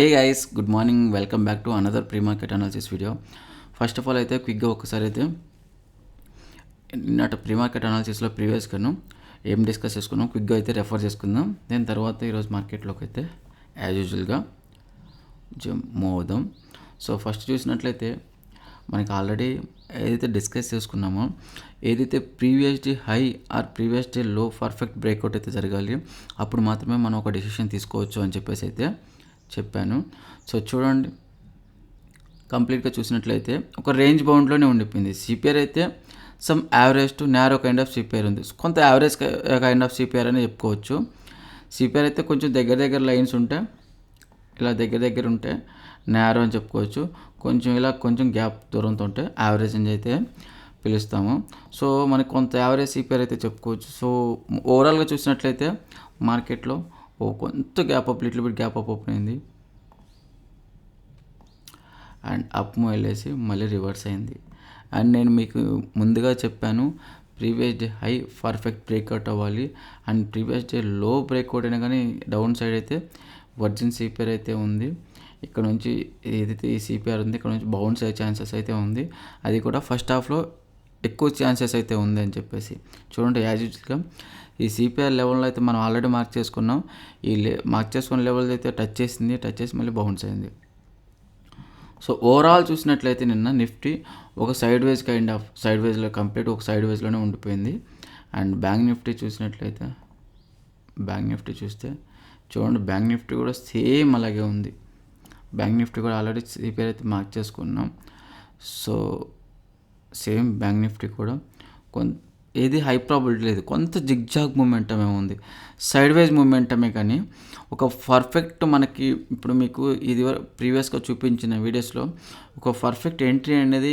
Hey guys, good morning. Welcome back to another pre market analysis video. First of all అయితే క్విక్గా ఒకసారి అయితే నిన్నటి ప్రీ మార్కెట్ అనాలిసిస్లో ప్రీవియస్గాను ఏం డిస్కస్ చేసుకున్నాం క్విక్గా అయితే రెఫర్ చేసుకుందాం. దాని తర్వాత ఈరోజు మార్కెట్లోకి అయితే యాజ్ యూజువల్గా మూవ్ అవుదాం. సో ఫస్ట్ చూసినట్లయితే మనకి ఆల్రెడీ ఏదైతే డిస్కస్ చేసుకున్నామో, ఏదైతే previous day high or previous day లో పర్ఫెక్ట్ బ్రేక్అవుట్ అయితే జరగాలి, అప్పుడు మాత్రమే మనం ఒక డెసిషన్ తీసుకోవచ్చు అని చెప్పేసి అయితే చెప్పాను. సో చూడండి, కంప్లీట్గా చూసినట్లయితే ఒక రేంజ్ బౌండ్లోనే ఉండిపోయింది. సిపిఆర్ అయితే some average to narrow kind of CPR ఉంది. కొంత యావరేజ్ కైండ్ ఆఫ్ సిపిఆర్ అని చెప్పుకోవచ్చు. సిపిఆర్ అయితే కొంచెం దగ్గర లైన్స్ ఉంటే, ఇలా దగ్గర ఉంటే నేరో అని చెప్పుకోవచ్చు. కొంచెం ఇలా కొంచెం గ్యాప్ దూరంతో ఉంటే యావరేజ్ అని అయితే పిలుస్తాము. సో మనకి కొంత యావరేజ్ సిపిఆర్ అయితే చెప్పుకోవచ్చు. సో ఓవరాల్గా చూసినట్లయితే మార్కెట్లో కొంత gap up, little bit gap up open అయింది అండ్ అప్ వెళ్ళేసి మళ్ళీ రివర్స్ అయింది. అండ్ నేను మీకు ముందుగా చెప్పాను, previous day high perfect breakout అవ్వాలి అండ్ ప్రీవియస్ డే లో బ్రేక్అవుట్ అయినా కానీ డౌన్ సైడ్ అయితే వర్జిన్ సిపిఆర్ అయితే ఉంది. ఇక్కడ నుంచి ఏదైతే ఈ సిపిఆర్ ఉంది, ఇక్కడ నుంచి బౌన్స్ అయ్యే ఛాన్సెస్ అయితే ఉంది. అది కూడా ఫస్ట్ హాఫ్లో ఎక్కువ ఛాన్సెస్ అయితే ఉంది అని చెప్పేసి చూడండి. యాజ్ యూజువల్గా ఈ సిపిఆర్ లెవెల్లో అయితే మనం ఆల్రెడీ మార్క్ చేసుకున్నాం. ఈ మార్క్ చేసుకున్న లెవెల్ అయితే టచ్ చేసి మళ్ళీ బౌన్స్ అయింది. సో ఓవరాల్ చూసినట్లయితే నిన్న నిఫ్టీ ఒక సైడ్ వేస్లో కంప్లీట్ ఒక సైడ్ వేస్లోనే ఉండిపోయింది. అండ్ బ్యాంక్ నిఫ్టీ చూసినట్లయితే చూస్తే చూడండి, బ్యాంక్ నిఫ్టీ కూడా సేమ్ అలాగే ఉంది. బ్యాంక్ నిఫ్టీ కూడా ఆల్రెడీ సిపిఆర్ అయితే మార్క్ చేసుకున్నాం. సో సేమ్ బ్యాంక్ నిఫ్టీ కూడా ఏది హై ప్రాబిలిటీ లేదు, కొంత జిగ్జాగ్ మూమెంటమే ఉంది, సైడ్ వైజ్ మూమెంటమే. కానీ ఒక పర్ఫెక్ట్ మనకి ఇప్పుడు మీకు ఇది ప్రీవియస్గా చూపించిన వీడియోస్లో ఒక పర్ఫెక్ట్ ఎంట్రీ అనేది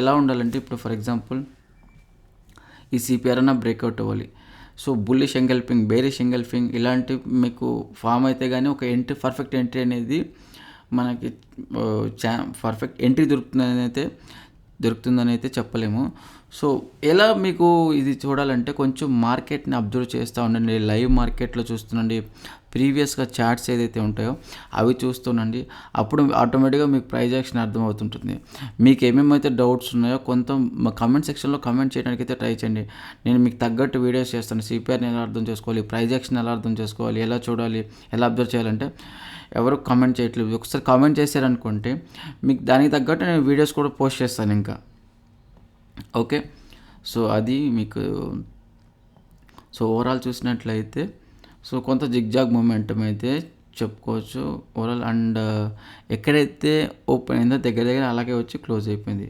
ఎలా ఉండాలంటే, ఇప్పుడు ఫర్ ఎగ్జాంపుల్ ఈ సిపిఆర్ అన్న బ్రేక్అవుట్ అవ్వాలి. So bullish engulfing, bearish engulfing ఇలాంటి మీకు ఫామ్ అయితే కానీ ఒక పర్ఫెక్ట్ ఎంట్రీ అనేది మనకి పర్ఫెక్ట్ ఎంట్రీ దొరుకుతుందని అయితే చెప్పలేము. సో ఎలా మీకు ఇది చూడాలంటే కొంచెం మార్కెట్ని అబ్జర్వ్ చేస్తూ ఉండండి. లైవ్ మార్కెట్లో చూస్తుండండి, ప్రీవియస్గా చార్ట్స్ ఏదైతే ఉంటాయో అవి చూస్తుండండి. అప్పుడు ఆటోమేటిక్గా మీకు ప్రైజ్ యాక్షన్ అర్థమవుతుంటుంది. మీకు ఏమేమైతే డౌట్స్ ఉన్నాయో కొంత కమెంట్ సెక్షన్లో కమెంట్ చేయడానికి అయితే ట్రై చేయండి. నేను మీకు తగ్గట్టు వీడియోస్ చేస్తాను. సిపిఆర్ని ఎలా అర్థం చేసుకోవాలి, ప్రైజ్ యాక్షన్ ఎలా అర్థం చేసుకోవాలి, ఎలా చూడాలి, ఎలా అబ్జర్వ్ చేయాలంటే ఎవరు కామెంట్ చేయట్లేదు. ఒకసారి కామెంట్ చేశారనుకుంటే మీకు దానికి తగ్గట్టు నేను వీడియోస్ కూడా పోస్ట్ చేస్తాను ఇంకా. ఓకే, సో అది మీకు. సో ఓవరాల్ చూసినట్లయితే సో కొంత జిగ్జాగ్ మూమెంటం అయితే చెప్పుకోవచ్చు ఓవరాల్. అండ్ ఎక్కడైతే ఓపెన్ అయిందో దగ్గర అలాగే వచ్చి క్లోజ్ అయిపోయింది.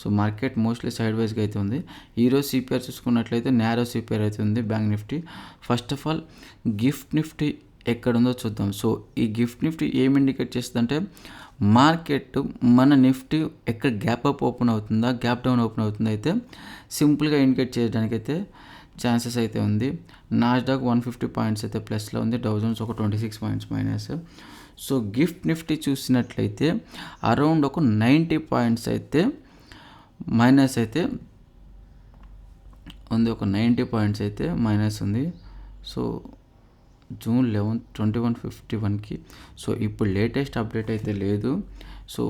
సో మార్కెట్ మోస్ట్లీ సైడ్ వైజ్గా అయితే ఉంది. ఈరోజు సిపిఆర్ చూసుకున్నట్లయితే నేరో సిపిఆర్ అయితే ఉంది bank Nifty. First of all gift Nifty ఎక్కడుందో చూద్దాం. సో ఈ గిఫ్ట్ నిఫ్టీ ఏం ఇండికేట్ చేస్తుందంటే, మార్కెట్ మన నిఫ్టీ ఎక్కడ గ్యాప్ అప్ ఓపెన్ అవుతుందా, గ్యాప్ డౌన్ ఓపెన్ అవుతుందా అయితే సింపుల్గా ఇండికేట్ చేయడానికి అయితే ఛాన్సెస్ అయితే ఉంది. నాస్డాక్ 150 పాయింట్స్ అయితే ప్లస్లో ఉంది, డౌ జోన్స్ ఒక 26 points minus. So gift Nifty చూసినట్లయితే అరౌండ్ ఒక 90 పాయింట్స్ అయితే మైనస్ అయితే ఉంది, ఒక 90 పాయింట్స్ అయితే మైనస్ ఉంది. So June 11, 2151కి. సో ఇప్పుడు లేటెస్ట్ అప్డేట్ అయితే లేదు. సో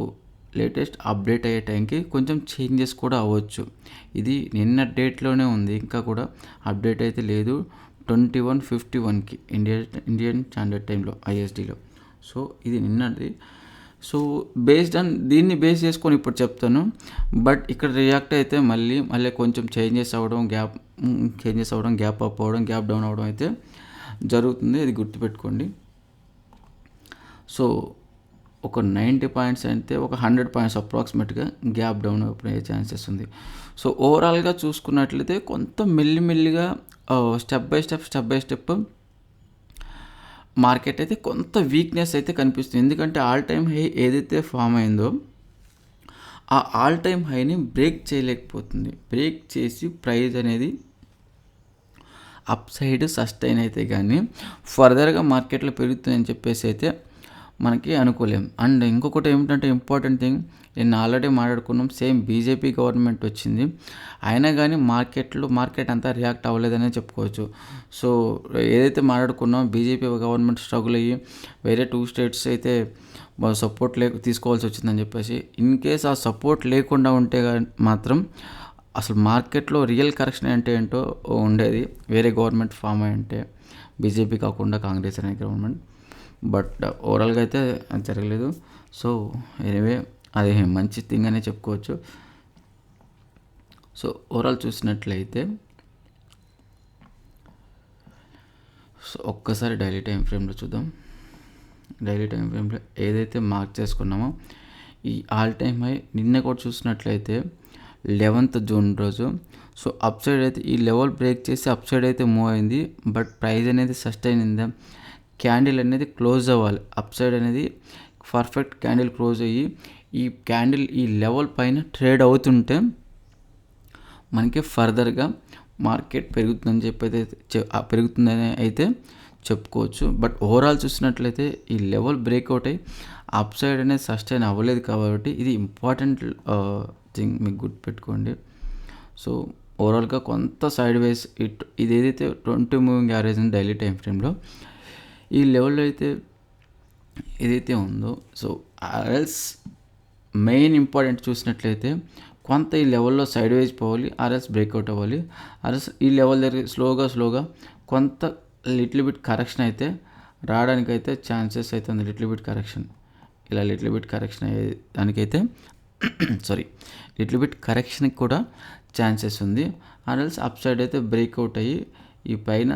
లేటెస్ట్ అప్డేట్ అయ్యే టైంకి కొంచెం చేంజెస్ కూడా అవ్వచ్చు. ఇది నిన్న డేట్లోనే ఉంది, ఇంకా కూడా అప్డేట్ అయితే లేదు. 2151కి ఇండియన్ స్టాండర్డ్ టైంలో ఐఎస్డిలో. సో ఇది నిన్నది. సో దీన్ని బేస్ చేసుకొని ఇప్పుడు చెప్తాను. బట్ ఇక్కడ రియాక్ట్ అయితే మళ్ళీ కొంచెం చేంజెస్ అవ్వడం, గ్యాప్ అప్ అవ్వడం, గ్యాప్ డౌన్ అవ్వడం అయితే జరుగుతుంది. ఇది గుర్తుపెట్టుకోండి. సో ఒక 90 పాయింట్స్ అయితే ఒక 100 పాయింట్స్ అప్రాక్సిమేట్గా గ్యాప్ డౌన్ అయ్యే ఛాన్సెస్ ఉంది. సో ఓవరాల్గా చూసుకున్నట్లయితే కొంత మెల్లిమెల్లిగా స్టెప్ బై స్టెప్ మార్కెట్ అయితే కొంత వీక్నెస్ అయితే కనిపిస్తుంది. ఎందుకంటే ఆల్ టైమ్ హై ఏదైతే ఫామ్ అయిందో ఆ ఆల్ టైమ్ హైని బ్రేక్ చేయలేకపోతుంది. బ్రేక్ చేసి ప్రైస్ అనేది అప్ సైడ్ సస్టైన్ అయితే కానీ ఫర్దర్గా మార్కెట్లో పెరుగుతుందని చెప్పేసి అయితే మనకి అనుకూలం. అండ్ ఇంకొకటి ఏమిటంటే ఇంపార్టెంట్ థింగ్, నిన్న ఆల్రెడీ మాట్లాడుకున్నాం. సేమ్ బీజేపీ గవర్నమెంట్ వచ్చింది, అయినా కానీ మార్కెట్ అంతా రియాక్ట్ అవ్వలేదనే చెప్పుకోవచ్చు. సో ఏదైతే మాట్లాడుకున్నాం, బీజేపీ గవర్నమెంట్ స్ట్రగుల్ అయ్యి వేరే 2 స్టేట్స్ అయితే సపోర్ట్ తీసుకోవాల్సి వచ్చిందని చెప్పేసి, ఇన్ కేస్ ఆ సపోర్ట్ లేకుండా ఉంటే మాత్రం అసలు మార్కెట్లో రియల్ కరెక్షన్ అంటే ఏంటో ఉండేది, వేరే గవర్నమెంట్ ఫామ్ అయి ఉంటే, బీజేపీ కాకుండా కాంగ్రెస్ అనే గవర్నమెంట్. బట్ ఓవరాల్గా అయితే అది జరగలేదు. సో ఎనీవే అది మంచి థింగ్ అనే చెప్పుకోవచ్చు. సో ఓవరాల్ చూసినట్లయితే ఒక్కసారి డైలీ టైం ఫ్రేమ్లో చూద్దాం. డైలీ టైం ఫ్రేమ్లో ఏదైతే మార్క్ చేసుకున్నామో ఈ ఆల్ టైమ్ హై నిన్న కూడా చూసినట్లయితే 11th జూన్ రోజు. సో అప్ సైడ్ అయితే ఈ లెవెల్ బ్రేక్ చేసి అప్ సైడ్ అయితే మూవ్ అయింది. బట్ ప్రైస్ అనేది సస్టైన్ అయిందా, క్యాండిల్ అనేది క్లోజ్ అవ్వాలి, అప్ సైడ్ అనేది పర్ఫెక్ట్ క్యాండిల్ క్లోజ్ అయ్యి ఈ క్యాండిల్ ఈ లెవెల్ పైన ట్రేడ్ అవుతుంటే మనకి ఫర్దర్గా మార్కెట్ పెరుగుతుందని అయితే చెప్పుకోవచ్చు. బట్ ఓవరాల్ చూసినట్లయితే ఈ లెవెల్ బ్రేక్అవుట్ అయ్యి అప్ సైడ్ అనేది సస్టైన్ అవ్వలేదు కాబట్టి ఇది ఇంపార్టెంట్ థింగ్, మీకు గుర్తుపెట్టుకోండి. సో ఓవరాల్గా కొంత సైడ్ వేస్ ఇది ఏదైతే 20 మూవింగ్ యావరేజ్ ఉంది డైలీ టైం ఫ్రేమ్లో, ఈ లెవెల్లో అయితే ఏదైతే ఉందో, సో ఆర్ఎల్స్ మెయిన్ ఇంపార్టెంట్ చూసినట్లయితే కొంత ఈ లెవెల్లో సైడ్ వేజ్ పోవాలి, ఆర్ఎల్స్ బ్రేక్అవుట్ అవ్వాలి, ఆర్ఎల్స్ ఈ లెవెల్ దగ్గర స్లోగా కొంత లిటిల్ బిట్ కరెక్షన్ అయితే రావడానికైతే ఛాన్సెస్ అయితే ఉంది. లిటిల్ బిట్ కరెక్షన్ అయ్యే దానికైతే లిటిల్ బిట్ కరెక్షన్కి కూడా ఛాన్సెస్ ఉంది. ఆర్ఎల్స్ అప్ సైడ్ అయితే బ్రేక్అవుట్ అయ్యి ఈ పైన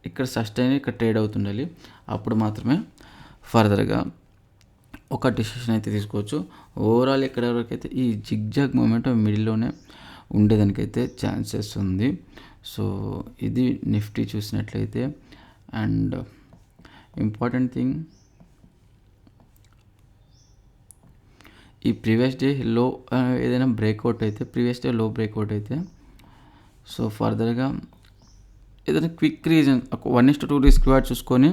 ఇక్కడ సస్టైన్ ఇక్కడ ట్రేడ్ అవుతుండాలి, అప్పుడు మాత్రమే ఫర్దర్గా ఒక డిసిషన్ అయితే తీసుకోవచ్చు. ఓవరాల్ ఇక్కడ వరకైతే ఈ జిగ్జాగ్ మూమెంట్ మిడిల్లోనే ఉండేదానికైతే ఛాన్సెస్ ఉంది. సో ఇది నిఫ్టీ చూసినట్లయితే. అండ్ ఇంపార్టెంట్ థింగ్, ఈ ప్రీవియస్ డే లో ఏదైనా బ్రేక్అవుట్ అయితే, ప్రీవియస్ డే లో బ్రేక్అవుట్ అయితే, సో ఫర్దర్గా ఏదైనా క్విక్ రీజన్ 1:2 రిస్క్ రివార్డ్ చూసుకొని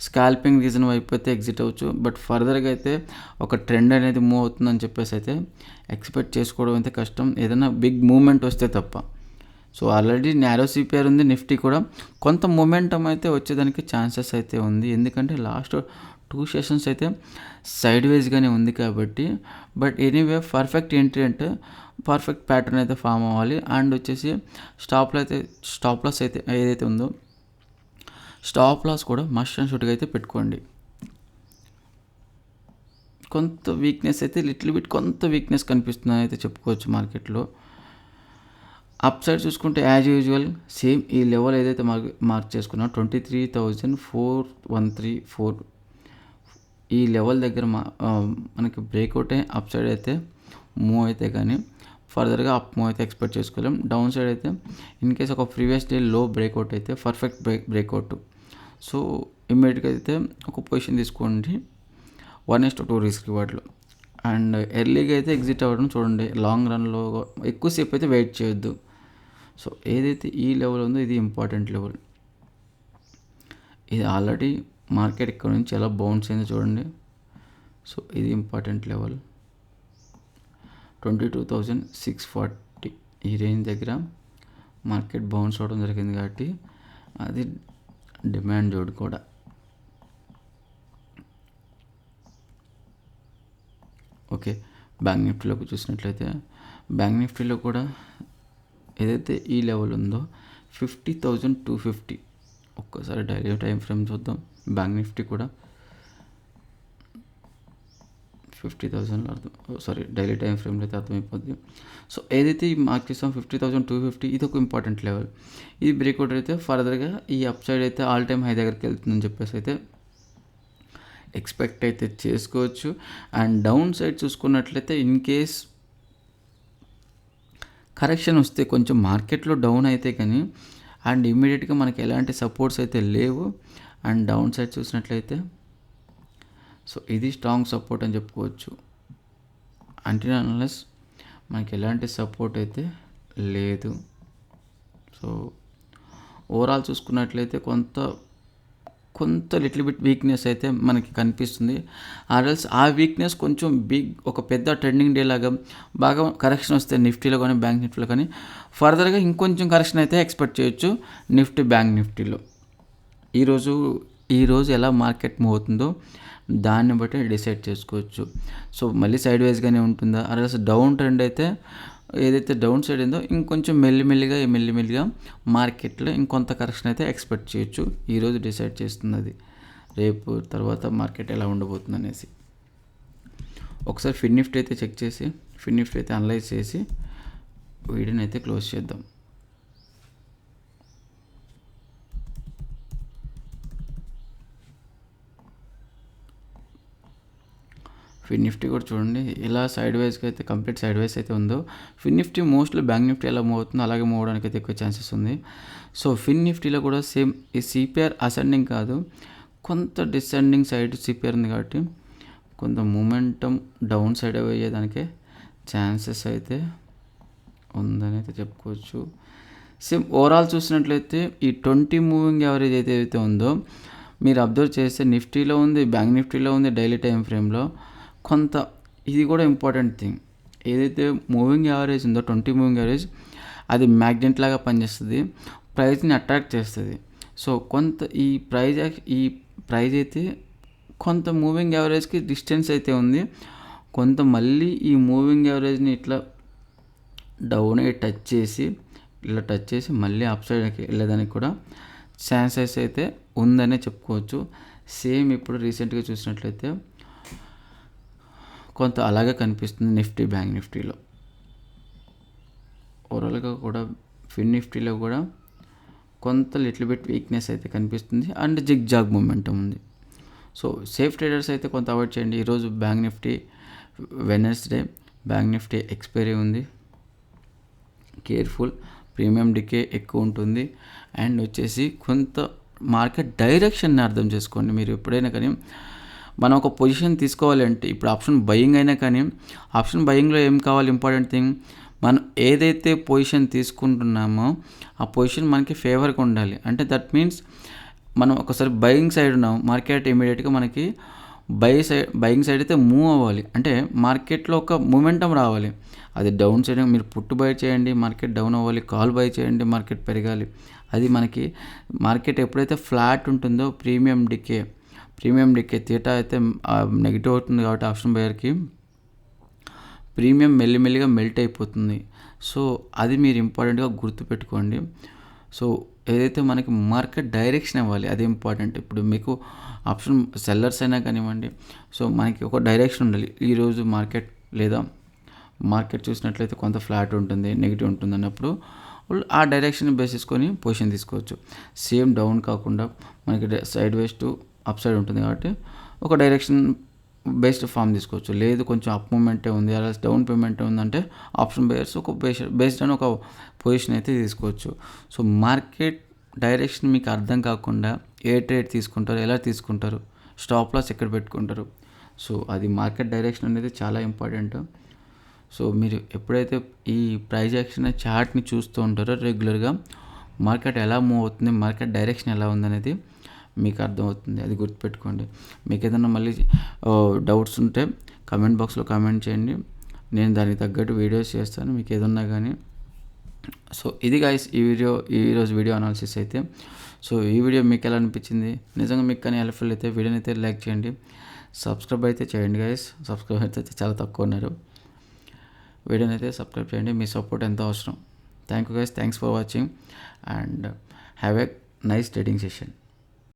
స్కాల్పింగ్ రీజన్ వైపు అయితే ఎగ్జిట్ అవ్వచ్చు. బట్ ఫర్దర్గా అయితే ఒక ట్రెండ్ అనేది మూవ్ అవుతుందని చెప్పేసి అయితే ఎక్స్పెక్ట్ చేసుకోవడం అయితే కష్టం, ఏదైనా బిగ్ మూమెంట్ వస్తే తప్ప. సో ఆల్రెడీ నారో సిపిఆర్ ఉంది, నిఫ్టీ కూడా కొంత మొమెంటం అయితే వచ్చేదానికి ఛాన్సెస్ అయితే ఉంది, ఎందుకంటే లాస్ట్ 2 సెషన్స్ అయితే సైడ్ వేస్గానే ఉంది కాబట్టి. బట్ ఎనీవే పర్ఫెక్ట్ ఎంట్రీ అంటే పర్ఫెక్ట్ ప్యాటర్న్ అయితే ఫామ్ అవ్వాలి. అండ్ వచ్చేసి స్టాప్ లాస్ అయితే ఏదైతే ఉందో, స్టాప్ లాస్ కూడా మస్ట్ అండ్ షుడ్గా అయితే పెట్టుకోండి. కొంత వీక్నెస్ అయితే కొంత వీక్నెస్ కనిపిస్తుందని అయితే చెప్పుకోవచ్చు మార్కెట్లో. అప్ సైడ్ చూసుకుంటే యాజ్ యూజువల్ సేమ్ ఈ లెవెల్ ఏదైతే మార్క్ చేసుకున్నా 23,413 ఈ లెవెల్ దగ్గర మనకి బ్రేక్అవుట్ అయ్యి అప్ సైడ్ అయితే మూవ్ అయితే కానీ ఫర్దర్గా అప్ మూవ్ అయితే ఎక్స్పెక్ట్ చేసుకోలేం. డౌన్ సైడ్ అయితే ఇన్ కేస్ ఒక ప్రీవియస్ డే లో బ్రేక్అవుట్ అయితే పర్ఫెక్ట్ బ్రేక్అవుట్, సో ఇమ్మీడియట్గా అయితే ఒక పొజిషన్ తీసుకోండి 1:2 రిస్క్ రివార్డ్లో. అండ్ ఎర్లీగా అయితే ఎగ్జిట్ అవ్వడం చూడండి, లాంగ్ రన్లో ఎక్కువసేపు అయితే వెయిట్ చేయొద్దు. సో ఏదైతే ఈ లెవెల్ ఉందో ఇది ఇంపార్టెంట్ లెవెల్, ఇది ఆల్రెడీ మార్కెట్ ఇక్కడ నుంచి ఎలా బౌన్స్ అయిందో చూడండి. సో ఇది ఇంపార్టెంట్ లెవెల్ 22,640 ఈ రేంజ్ దగ్గర మార్కెట్ బౌన్స్ అవ్వడం జరిగింది కాబట్టి అది డిమాండ్ జోడ్ కూడా. ఓకే, బ్యాంక్ నిఫ్టీలోకి చూసినట్లయితే బ్యాంక్ నిఫ్టీలో కూడా ఏదైతే ఈ లెవెల్ ఉందో 50,250 ఒక్కసారి డైలీ టైం ఫ్రేమ్ చూద్దాం. బ్యాంక్ నిఫ్టీ కూడా 50,000 డైలీ టైం ఫ్రేమ్లో అయితే అర్థమైపోద్ది. సో ఏదైతే ఈ మార్క్ చేస్తాం 50,250 ఇది ఒక ఇంపార్టెంట్ లెవెల్, ఇది బ్రేక్అవుట్ అయితే ఫర్దర్గా ఈ అప్ సైడ్ అయితే ఆల్ టైమ్ హై దగ్గరికి వెళ్తుందని చెప్పేసి అయితే ఎక్స్పెక్ట్ అయితే చేసుకోవచ్చు. అండ్ డౌన్ సైడ్ చూసుకున్నట్లయితే ఇన్ కేస్ కరెక్షన్ వస్తే కొంచెం మార్కెట్లో డౌన్ అయితే కానీ అండ్ ఇమ్మీడియట్గా మనకి ఎలాంటి సపోర్ట్స్ అయితే లేవు. అండ్ డౌన్ సైడ్ చూసినట్లయితే సో ఇది స్ట్రాంగ్ సపోర్ట్ అని చెప్పుకోవచ్చు, అంటే అన్లెస్ మనకి ఎలాంటి సపోర్ట్ అయితే లేదు. సో ఓవరాల్ చూసుకున్నట్లయితే కొంత లిటిల్ బిట్ వీక్నెస్ అయితే మనకి కనిపిస్తుంది. ఆర్ఎల్స్ ఆ వీక్నెస్ కొంచెం ఒక పెద్ద ట్రెండింగ్ డే లాగా బాగా కరెక్షన్ వస్తే నిఫ్టీలో కానీ బ్యాంక్ నిఫ్టీలో కానీ ఫర్దర్గా ఇంకొంచెం కరెక్షన్ అయితే ఎక్స్పెక్ట్ చేయొచ్చు నిఫ్టీ బ్యాంక్ నిఫ్టీలో. ఈరోజు ఎలా మార్కెట్ మూవ్ అవుతుందో దాన్ని బట్టి డిసైడ్ చేసుకోవచ్చు. సో మళ్ళీ సైడ్ వైజ్గానే ఉంటుందా, ఆర్ఎల్స్ డౌన్ ట్రెండ్ అయితే ఏదైతే డౌన్ సైడ్ ఉందో ఇంకొంచెం మెల్లిమెల్లిగా మార్కెట్లో ఇంకొంత కరెక్షన్ అయితే ఎక్స్పెక్ట్ చేయొచ్చు. ఈరోజు డిసైడ్ చేస్తున్నది రేపు తర్వాత మార్కెట్ ఎలా ఉండబోతుంది అనేసి. ఒకసారి ఫిన్ నిఫ్టీ అయితే చెక్ చేసి ఫిన్ నిఫ్టీ అయితే అనలైజ్ చేసి వీడియోని అయితే క్లోజ్ చేద్దాం. ఫిన్ నిఫ్టీ కూడా చూడండి ఇలా సైడ్ వైజ్గా అయితే కంప్లీట్ సైడ్ వైజ్ అయితే ఉందో. ఫిన్ నిఫ్టీ మోస్ట్లీ బ్యాంక్ నిఫ్టీ ఎలా మూవ్ అవుతుందో అలాగే మూవ్ అవడానికి అయితే ఎక్కువ ఛాన్సెస్ ఉంది. సో ఫిన్ నిఫ్టీలో కూడా సేమ్ ఈ సిపిఆర్ అసెండింగ్ కాదు, కొంత డిసెండింగ్ సైడ్ సిపిఆర్ ఉంది కాబట్టి కొంత మూమెంటం డౌన్ సైడ్ అయ్యేదానికే ఛాన్సెస్ అయితే ఉందని అయితే చెప్పుకోవచ్చు. సేమ్ ఓవరాల్ చూసినట్లయితే ఈ 20 మూవింగ్ యావరేజ్ అయితే ఉందో మీరు అబ్జర్వ్ చేస్తే నిఫ్టీలో ఉంది, బ్యాంక్ నిఫ్టీలో ఉంది, డైలీ టైం ఫ్రేమ్లో కొంత. ఇది కూడా ఇంపార్టెంట్ థింగ్, ఏదైతే మూవింగ్ యావరేజ్ ఉందో 20 మూవింగ్ యావరేజ్ అది మ్యాగ్నెట్ లాగా పనిచేస్తుంది, ప్రైస్ని అట్రాక్ట్ చేస్తుంది. సో కొంత ఈ ప్రైజ్ అయితే కొంత మూవింగ్ యావరేజ్కి డిస్టెన్స్ అయితే ఉంది, కొంత మళ్ళీ ఈ మూవింగ్ యావరేజ్ని ఇట్లా డౌన్ టచ్ చేసి మళ్ళీ అప్ సైడ్కి వెళ్ళేదానికి కూడా ఛాన్సెస్ అయితే ఉందనే చెప్పుకోవచ్చు. సేమ్ ఇప్పుడు రీసెంట్గా చూసినట్లయితే కొంత అలాగే కనిపిస్తుంది నిఫ్టీ బ్యాంక్ నిఫ్టీలో. ఓవరాల్గా కూడా ఫిన్ నిఫ్టీలో కూడా కొంత లిటిల్ బిట్ వీక్నెస్ అయితే కనిపిస్తుంది అండ్ జిగ్జాగ్ మూమెంటం ఉంది. సో సేఫ్ ట్రేడర్స్ అయితే కొంత అవాయిడ్ చేయండి. ఈరోజు bank Nifty Wednesday bank Nifty expiry ఉంది, కేర్ఫుల్. ప్రీమియం డికే ఎక్కువ ఉంటుంది అండ్ వచ్చేసి కొంత మార్కెట్ డైరెక్షన్ని అర్థం చేసుకోండి. మీరు ఎప్పుడైనా కానీ మనం ఒక పొజిషన్ తీసుకోవాలంటే ఇప్పుడు ఆప్షన్ బయింగ్ అయినా కానీ ఆప్షన్ బయింగ్లో ఏం కావాలి, ఇంపార్టెంట్ థింగ్ మనం ఏదైతే పొజిషన్ తీసుకుంటున్నామో ఆ పొజిషన్ మనకి ఫేవర్గా ఉండాలి. అంటే దట్ మీన్స్ మనం ఒకసారి బయింగ్ సైడ్ ఉన్నాం, మార్కెట్ ఇమీడియట్గా మనకి బయింగ్ సైడ్ అయితే మూవ్ అవ్వాలి. అంటే మార్కెట్లో ఒక మూమెంటం రావాలి. అది డౌన్ సైడ్ మీరు పుట్టు బై చేయండి, మార్కెట్ డౌన్ అవ్వాలి, కాల్ బై చేయండి, మార్కెట్ పెరగాలి. అది మనకి మార్కెట్ ఎప్పుడైతే ఫ్లాట్ ఉంటుందో ప్రీమియం డికే తీటా అయితే నెగిటివ్ అవుతుంది కాబట్టి ఆప్షన్ బయర్కి ప్రీమియం మెల్లిమెల్లిగా మెల్ట్ అయిపోతుంది. సో అది మీరు ఇంపార్టెంట్గా గుర్తుపెట్టుకోండి. సో ఏదైతే మనకి మార్కెట్ డైరెక్షన్ ఇవ్వాలి అది ఇంపార్టెంట్. ఇప్పుడు మీకు ఆప్షన్ సెల్లర్స్ అయినా కానివ్వండి, సో మనకి ఒక డైరెక్షన్ ఉండాలి. ఈరోజు మార్కెట్ చూసినట్లయితే కొంత ఫ్లాట్ ఉంటుంది, నెగిటివ్ ఉంటుంది అన్నప్పుడు ఆ డైరెక్షన్ బేస్ చేసుకొని పొజిషన్ తీసుకోవచ్చు. సేమ్ డౌన్ కాకుండా మనకి side ways to up side ఉంటుంది కాబట్టి ఒక డైరెక్షన్ బేస్డ్ ఫామ్ తీసుకోవచ్చు. లేదు కొంచెం అప్ మూమెంటే ఉంది అలా డౌన్ పేమెంట్ ఉందంటే ఆప్షన్ బయర్స్ ఒక బేస్డ్ అని ఒక పొజిషన్ అయితే తీసుకోవచ్చు. సో మార్కెట్ డైరెక్షన్ మీకు అర్థం కాకుండా ఏ ట్రేడ్ తీసుకుంటారు, ఎలా తీసుకుంటారు, స్టాప్ లాస్ ఎక్కడ పెట్టుకుంటారు, సో అది మార్కెట్ డైరెక్షన్ అనేది చాలా ఇంపార్టెంట్. సో మీరు ఎప్పుడైతే ఈ ప్రైస్ యాక్షన్ చార్ట్ని చూస్తూ ఉంటారో రెగ్యులర్గా మార్కెట్ ఎలా మూవ్ అవుతుంది, మార్కెట్ డైరెక్షన్ ఎలా ఉందనేది మీకు అర్థమవుతుంది. అది గుర్తుపెట్టుకోండి. మీకు ఏదైనా మళ్ళీ డౌట్స్ ఉంటే కమెంట్ బాక్స్లో కామెంట్ చేయండి, నేను దానికి తగ్గట్టు వీడియోస్ చేస్తాను మీకు ఏదన్నా కానీ. సో ఇది గైస్ ఈరోజు వీడియో అనాలిసిస్ అయితే. సో ఈ వీడియో మీకు ఎలా అనిపించింది, నిజంగా మీకు కానీ హెల్ప్ఫుల్ అయితే వీడియోని అయితే లైక్ చేయండి, సబ్స్క్రైబ్ అయితే చేయండి గైస్. సబ్స్క్రైబ్ అయితే చాలా తక్కువ ఉన్నారు. వీడియోని అయితే సబ్స్క్రైబ్ చేయండి, మీ సపోర్ట్ ఎంతో అవసరం. Thank you guys, thanks for watching and have a nice trading session.